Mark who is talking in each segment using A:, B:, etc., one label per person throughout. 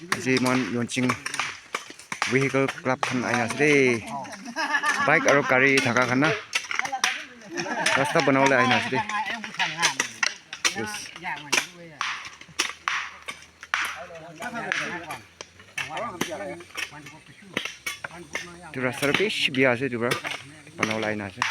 A: जी मन Yuching vehicle club kan aina sih bike atau kari thaka kan na rasta बनावले aina sih yes tu rasta lebih biasa tu bro बनावले aina sih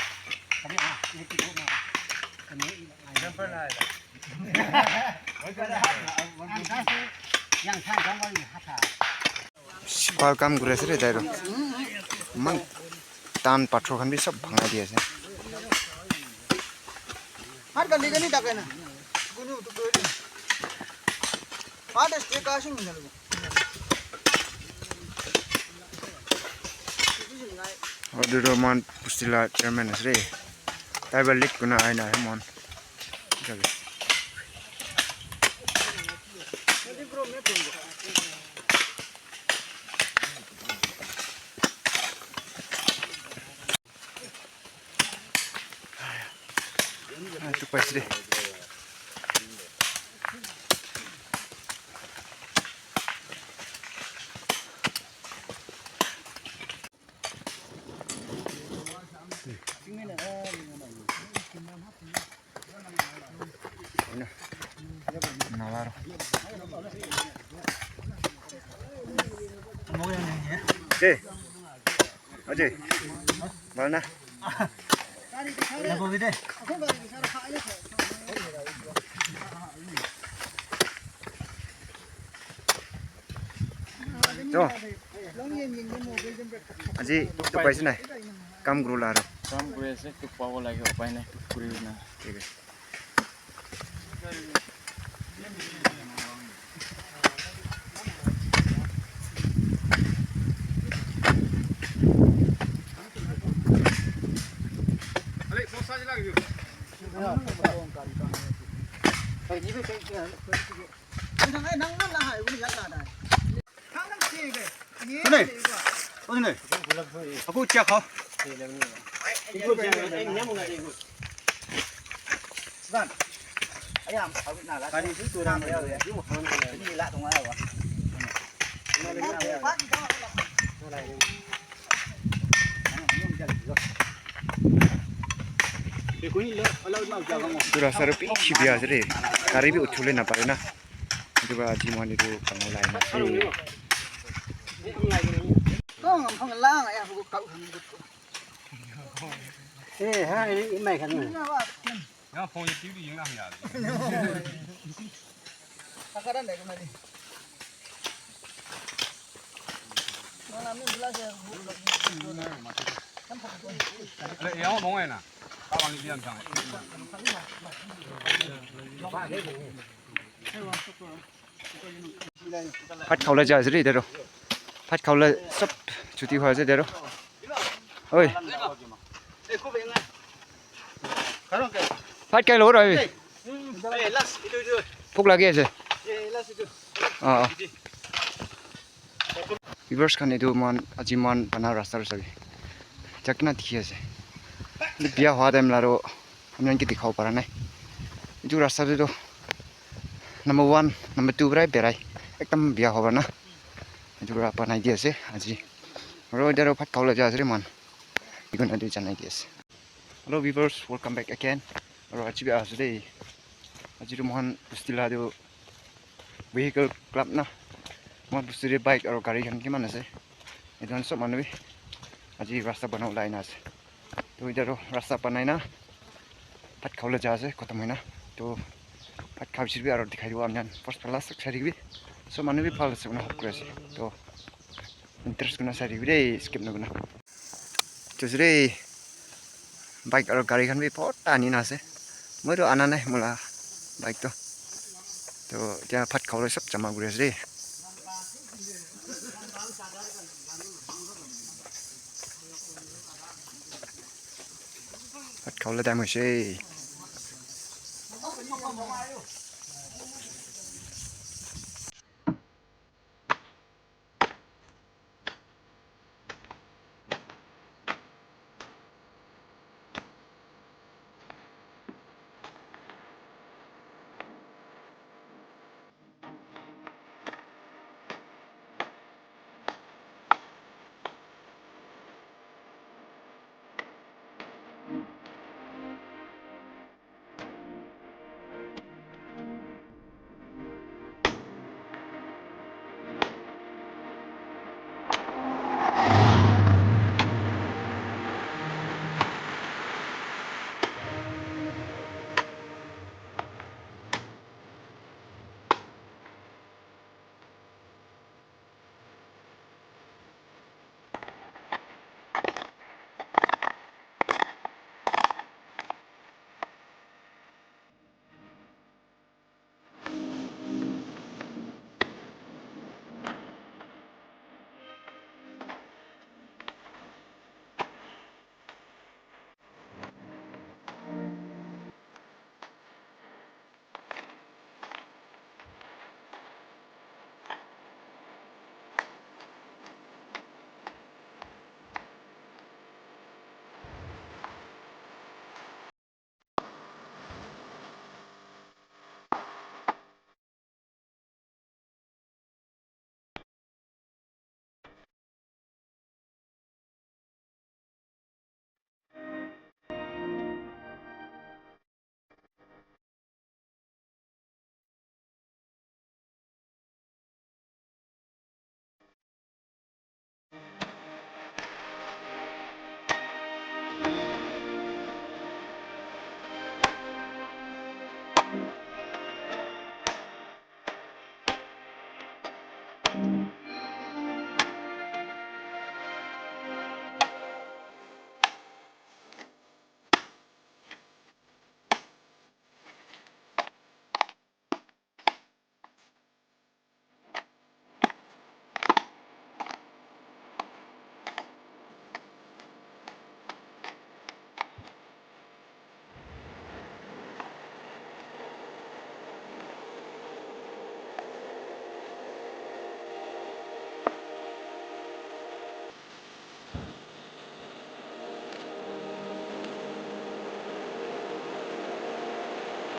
A: welcome gure sih deh tu mang tan patro kan bisa bangga dia sih
B: harga liga ni tak kena gunu tu tu ada strike asing ni lalu
A: aduh roman pustila chairman sih tapi balik guna aina mon jadi itu pasti deh nalar aje mana Tuh, aji itu paisi nih, kam guru laro.
C: Kam guru sih tu pawo lagi apa ini guru na.
A: Oke.
B: Ini, oh ini, aku cek kau. Vâng, ayam, kali itu turun dia, ini lah tengah apa?
A: Itu rasa lebih biasa deh, kari bi ucule na pare na, itu aji mon itu pengelola sih.
B: Kau ngam lang ayah aku kau. Ini mai kan.
C: Yang phone itu di yang ya.
B: Takaran deh kemari. Malam ni belas ya.
C: Yang mau mana? Kawan dia yang sang.
A: Phát khẩu là giờ gì đấy rồi, phát khẩu là sắp chủ tịch hòa gì đấy rồi, ơi, phát cây lúa rồi, phúc là kia rồi, reverse kan itu mon ajiman panah rasta rồi, chắc na thiệt rồi, biar hoa dem laro, amyan kita kau parah nih, itu rasta itu number 1, number 2 berai. Ekdom biar hoa na, itu berapa naik dia sih, aji. Kalau dia dapat kau lajah sih man, ikut nanti jangan naik dia sih. Hello viewers, welcome back again. Kalau aji biar sih, aji tu mohon istilah tu vehicle club na, mohon istilah bike atau kari kan gimana sih? Itu kan sok mana bi, aji rasta banau lain as. Tu dia tu rasta panai na, dapat kau lajah sih, kota mana? Tu dapat kau sih biar dikai dua amnya, first class sekali bi. So mana bi pal sih guna hok sih, to interest guna sari bi skip na guna. Terus deh bike atau kari kan bi pota ni nase, mulu anak nih mula bike to dia pat kau sab jama guna sih. Pat kau dah masih.